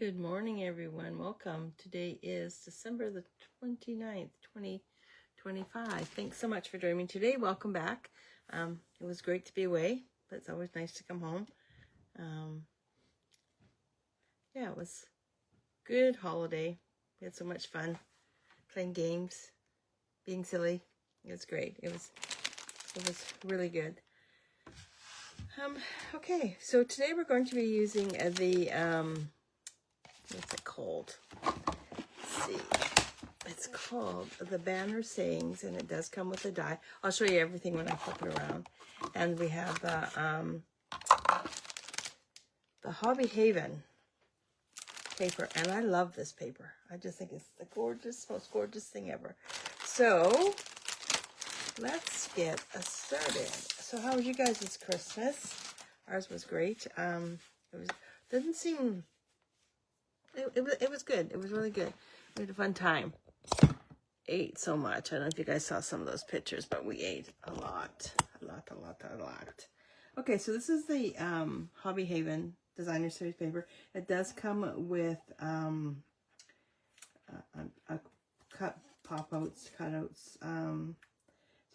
Good morning, everyone. Welcome. Today is December the 29th, 2025. Thanks so much for joining me today. Welcome back. It was great to be away, but it's always nice to come home. Yeah, it was a good holiday. We had so much fun playing games, being silly. It was great. It was really good. Okay, so today we're going to be using the what's it called? Let's see. It's called the Banner Sayings, and it does come with a die. I'll show you everything when I flip it around. And we have the Hobby Haven paper, and I love this paper. I just think it's the most gorgeous thing ever. So let's get started. So how was you guys' Christmas? Ours was great. It was good. It was really good. We had a fun time. Ate so much. I don't know if you guys saw some of those pictures, but we ate a lot. Okay, so this is the Hobby Haven Designer Series paper. It does come with cutouts.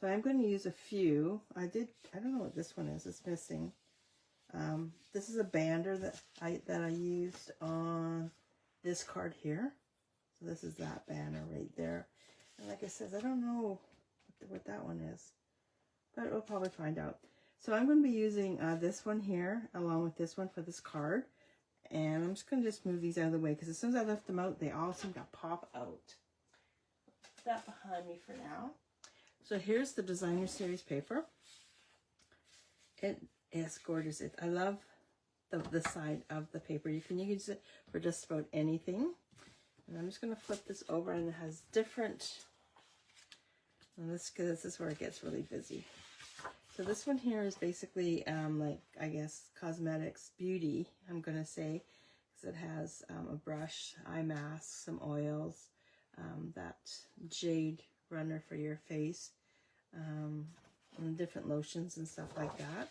So I'm going to use a few. I don't know what this one is. It's missing. This is a bander that I used on this card here. So this is that banner right there. And like I said, I don't know what that one is, but we'll probably find out. So I'm going to be using this one here along with this one for this card. And I'm just going to move these out of the way because as soon as I lift them out, they all seem to pop out. Put that behind me for now. So here's the Designer Series paper. It is gorgeous. I love the side of the paper. You can use it for just about anything. And I'm just going to flip this over, and it has different, and this is where it gets really busy. So this one here is basically like, I guess, cosmetics, beauty, I'm going to say, because it has a brush, eye mask, some oils, that jade runner for your face, and different lotions and stuff like that.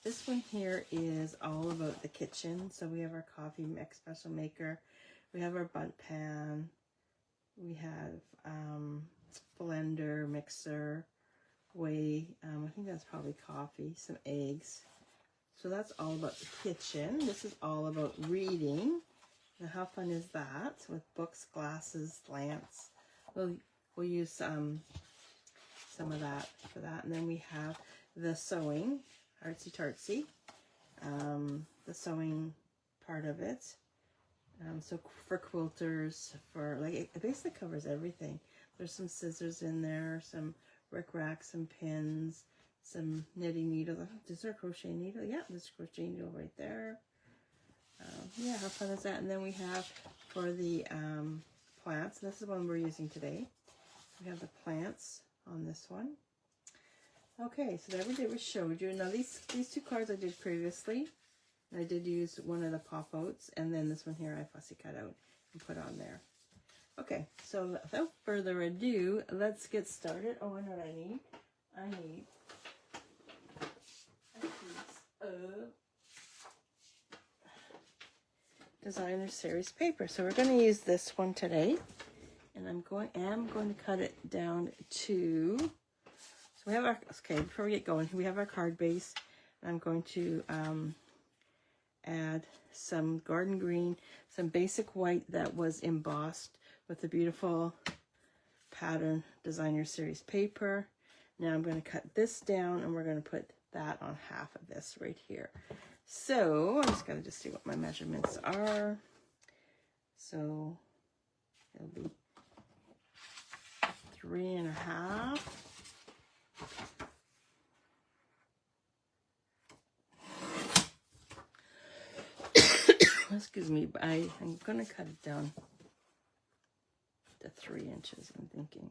This one here is all about the kitchen. So we have our coffee mix special maker. We have our bundt pan. We have blender, mixer, I think that's probably coffee, some eggs. So that's all about the kitchen. This is all about reading. Now how fun is that? With books, glasses, lamps. We'll use some of that for that. And then we have the sewing. Artsy tartsy, the sewing part of it. So for quilters, it basically covers everything. There's some scissors in there, some rickrack, some pins, some knitting needles. Is there a crochet needle? Yeah, there's a crochet needle right there. Yeah, how fun is that? And then we have for the plants. This is one we're using today. We have the plants on this one. Okay, so there we did, we showed you. Now these two cards I did previously. I did use one of the pop-outs, and then this one here I fussy cut out and put on there. Okay, so without further ado, let's get started. Oh, I know what I need. I need a piece of Designer Series paper. So we're going to use this one today, and I'm going to cut it down to. We have our, okay, before we get going, we have our card base. I'm going to add some Garden Green, some Basic White that was embossed with the beautiful pattern Designer Series paper. Now I'm going to cut this down, and we're going to put that on half of this right here. So I'm just going to see what my measurements are. So it'll be 3.5. Excuse me, but I'm going to cut it down to 3 inches, I'm thinking.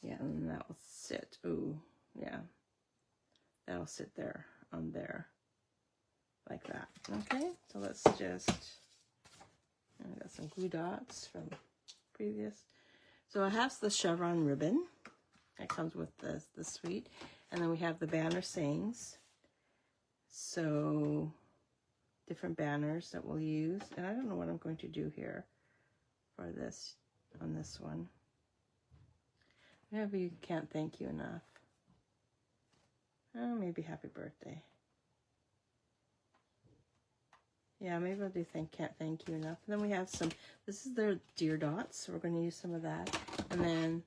Yeah, and that will sit. Ooh, yeah. That'll sit there on there like that. Okay, so let's just, I got some glue dots from previous. So I have the chevron ribbon. That comes with the suite. And then we have the Banner Sayings. So different banners that we'll use. And I don't know what I'm going to do here for this, on this one. Maybe can't thank you enough. Oh, maybe happy birthday. Yeah, maybe I'll do can't thank you enough. And then we have some, this is their deer dots, so we're going to use some of that. And then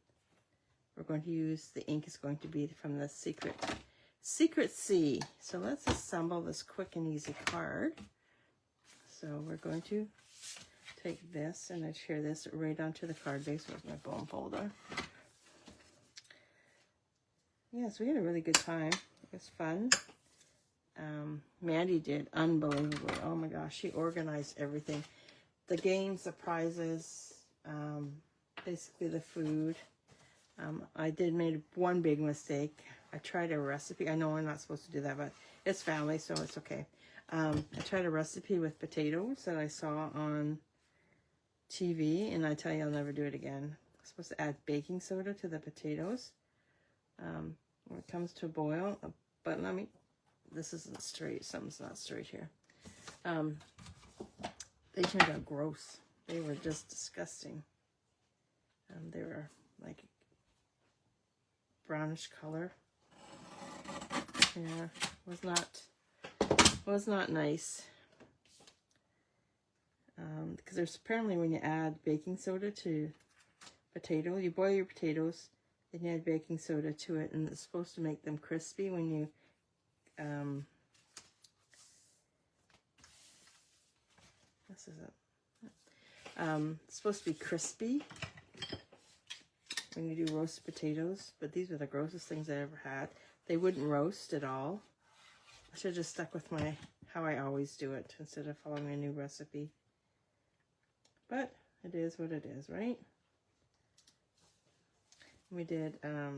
we're going to use, the ink is going to be from the Secret C. So let's assemble this quick and easy card. So we're going to take this and adhere this right onto the card base with my bone folder. Yes, we had a really good time. It was fun. Mandy did unbelievably. Oh my gosh, she organized everything. The games, the prizes, basically the food. I did make one big mistake. I tried a recipe. I know I'm not supposed to do that, but it's family, so it's okay. I tried a recipe with potatoes that I saw on TV, and I tell you, I'll never do it again. I'm supposed to add baking soda to the potatoes when it comes to a boil. But let me, this isn't straight. Something's not straight here. They turned out gross. They were just disgusting. They were like brownish color. Yeah, was not nice. Because there's apparently when you add baking soda to potato, you boil your potatoes, then you add baking soda to it, and it's supposed to make them crispy when you this is it. It's supposed to be crispy when you do roasted potatoes, but these were the grossest things I ever had. They wouldn't roast at all. I should have just stuck with my how I always do it instead of following a new recipe. But it is what it is, right? We did a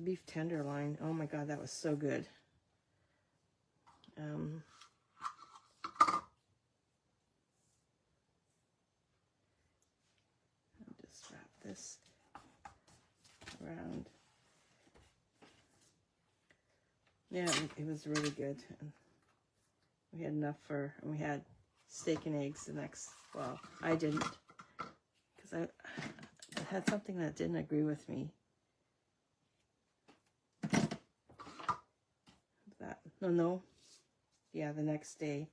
beef tenderloin. Oh my god, that was so good. I'll just wrap this around. Yeah, it was really good. And we had enough and we had steak and eggs the next, well, I didn't, because I had something that didn't agree with me. No. Yeah, the next day,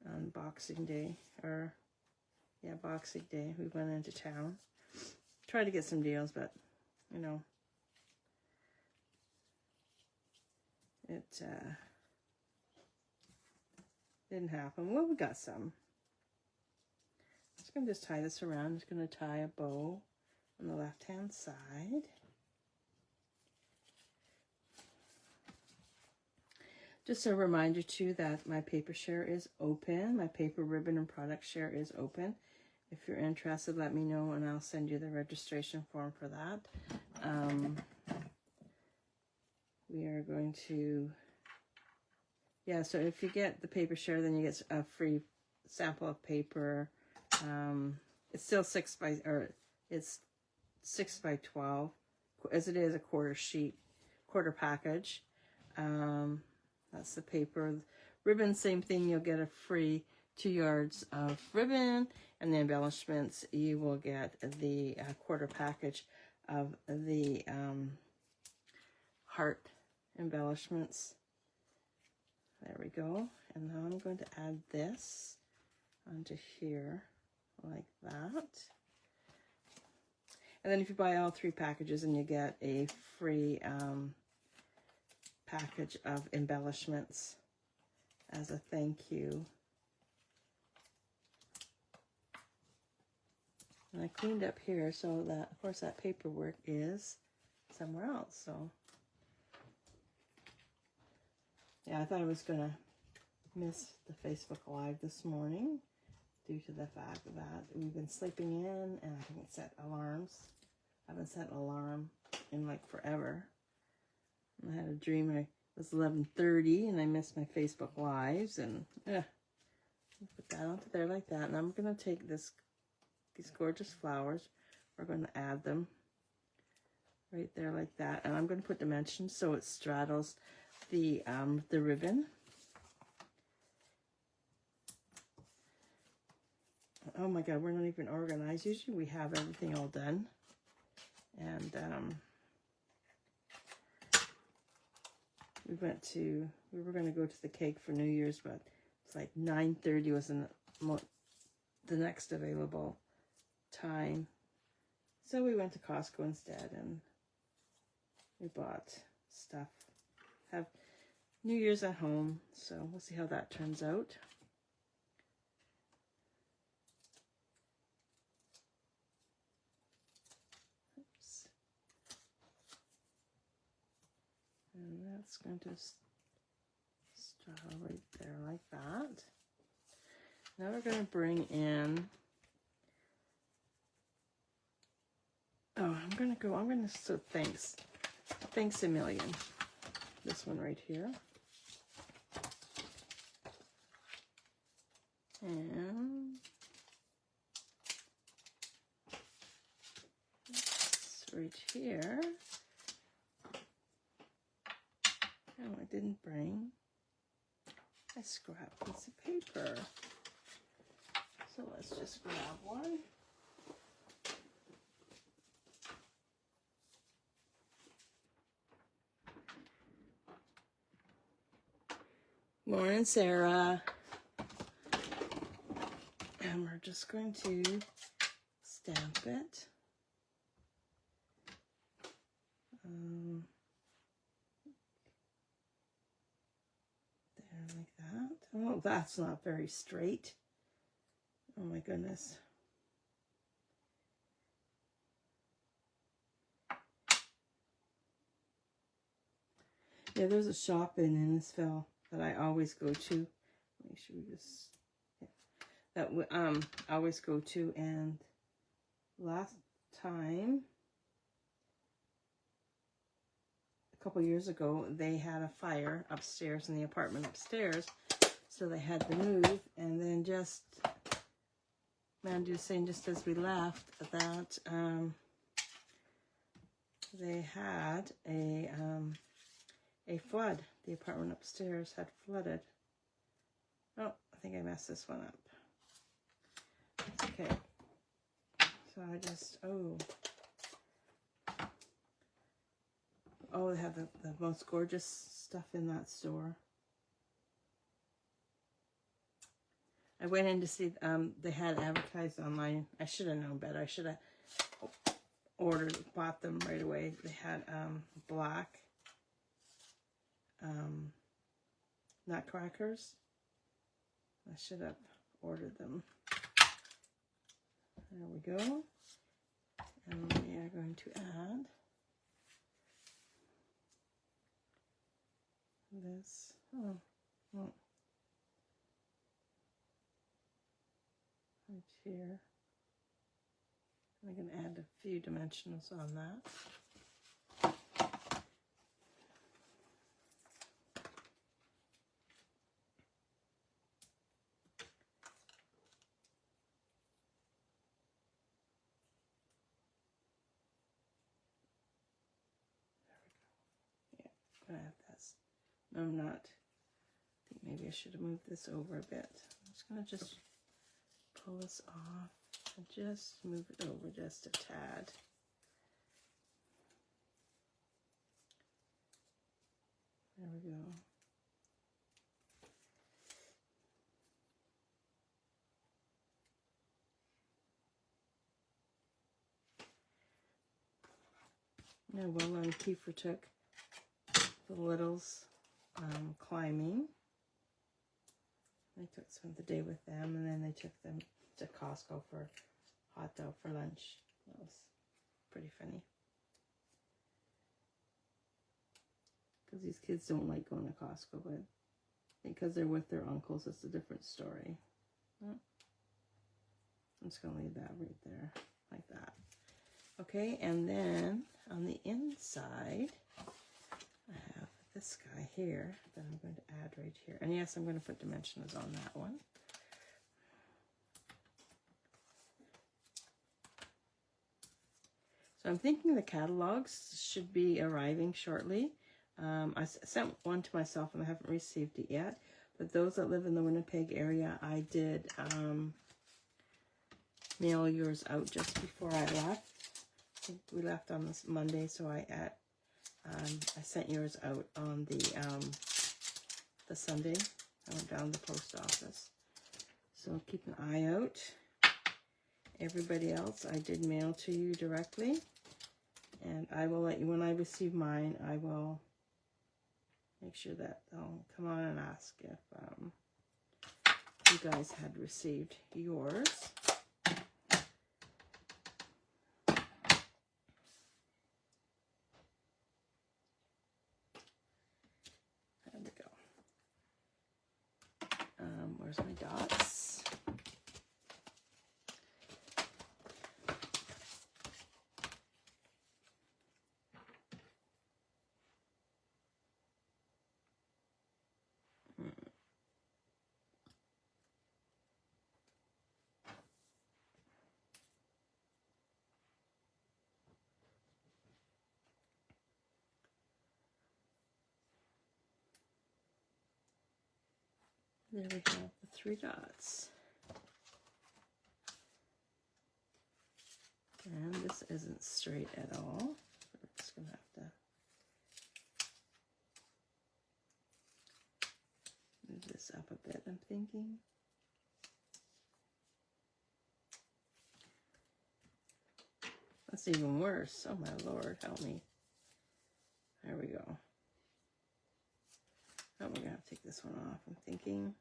on Boxing Day, Boxing Day, we went into town. Tried to get some deals, but, you know, it didn't happen. Well, we got some. I'm just going to just tie this around. I'm just going to tie a bow on the left-hand side. Just a reminder too that my paper share is open. My paper ribbon and product share is open. If you're interested, let me know and I'll send you the registration form for that. We are going to, yeah, so if you get the paper share, then you get a free sample of paper. It's still 6 by 12, as it is a quarter package. That's the paper. Ribbon, same thing. You'll get a free 2 yards of ribbon, and the embellishments, you will get the quarter package of the heart embellishments. There we go. And now I'm going to add this onto here like that. And then if you buy all 3 packages, and you get a free package of embellishments as a thank you. And I cleaned up here so that, of course, that paperwork is somewhere else. So yeah, I thought I was gonna miss the Facebook Live this morning due to the fact that we've been sleeping in and I haven't set alarms. I haven't set an alarm in like forever. I had a dream it was 11:30 and I missed my Facebook Lives, and put that onto there like that. And I'm going to take these gorgeous flowers. We're going to add them right there like that. And I'm going to put dimensions so it straddles the ribbon. oh my God, we're not even organized. Usually we have everything all done. And we were going to go to the cake for New Year's, but it's like 9:30 was the next available time. So we went to Costco instead, and we bought stuff. Have New Year's at home, so we'll see how that turns out. Oops. And that's going to start right there like that. Now we're going to bring in, I'm going to so thanks a million. This one right here. And this right here. Oh, I didn't bring a scrap piece of paper. So let's just grab one. Morning, Sarah. And we're just going to stamp it. There, like that. Oh, that's not very straight. Oh my goodness. Yeah, there's a shop in Innisfil that I always go to. Make sure we just, yeah, that I always go to. And last time, a couple years ago, they had a fire upstairs in the apartment upstairs, so they had to move. And then just, Mandy was saying just as we left that they had a flood. The apartment upstairs had flooded. Oh, I think I messed this one up. It's okay. So I just, they have the most gorgeous stuff in that store. I went in to see, they had advertised online. I should have known better. I should have bought them right away. They had black nutcrackers. I should have ordered them. There we go. And we are going to add this. Right here. I'm going to add a few dimensions on that. There we go. Yeah, I'm going to add this. No, I'm not. I think maybe I should have moved this over a bit. I'm just going to pull this off and just move it over just a tad. There we go. Now, well, Kiefer took the littles climbing. I took some of the day with them, and then they took them to Costco for hot dog for lunch. That was pretty funny. Because these kids don't like going to Costco, but because they're with their uncles, it's a different story. I'm just going to leave that right there, like that. Okay, and then on the inside, I have this guy here that I'm going to add right here. And yes, I'm going to put dimensions on that one. So I'm thinking the catalogs should be arriving shortly. I sent one to myself and I haven't received it yet. But those that live in the Winnipeg area, I did mail yours out just before I left. I think we left on this Monday, so I sent yours out on the Sunday. I went down to the post office. So keep an eye out. Everybody else I did mail to you directly. And I will let you, when I receive mine, I will make sure that I'll come on and ask if you guys had received yours. There we go. Where's my dots? There we have the 3 dots. And this isn't straight at all. We're just going to have to move this up a bit, I'm thinking. That's even worse. Oh my Lord, help me. There we go. Oh, we're going to have to take this one off, I'm thinking.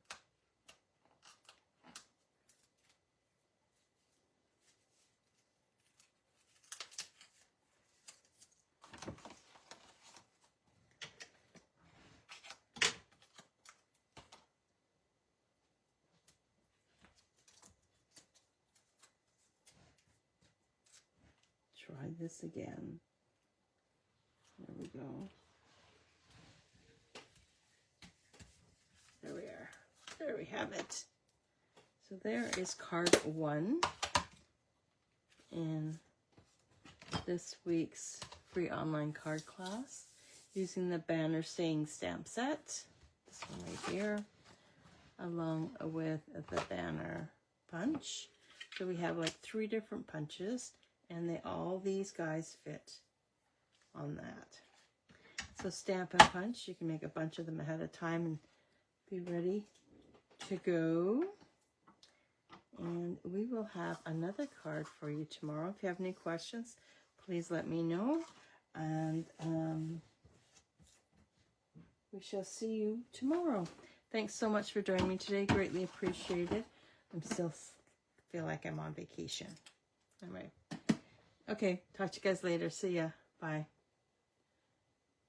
Try this again. There we go. There we are. There we have it. So there is card 1 in this week's free online card class using the banner staying stamp set. This one right here, along with the banner punch. So we have like 3 different punches, and all these guys fit on that. So stamp and punch, you can make a bunch of them ahead of time and be ready to go. And we will have another card for you tomorrow. If you have any questions, please let me know. And we shall see you tomorrow. Thanks so much for joining me today. Greatly appreciated. I'm still feel like I'm on vacation. Anyway. Okay, talk to you guys later. See ya. Bye.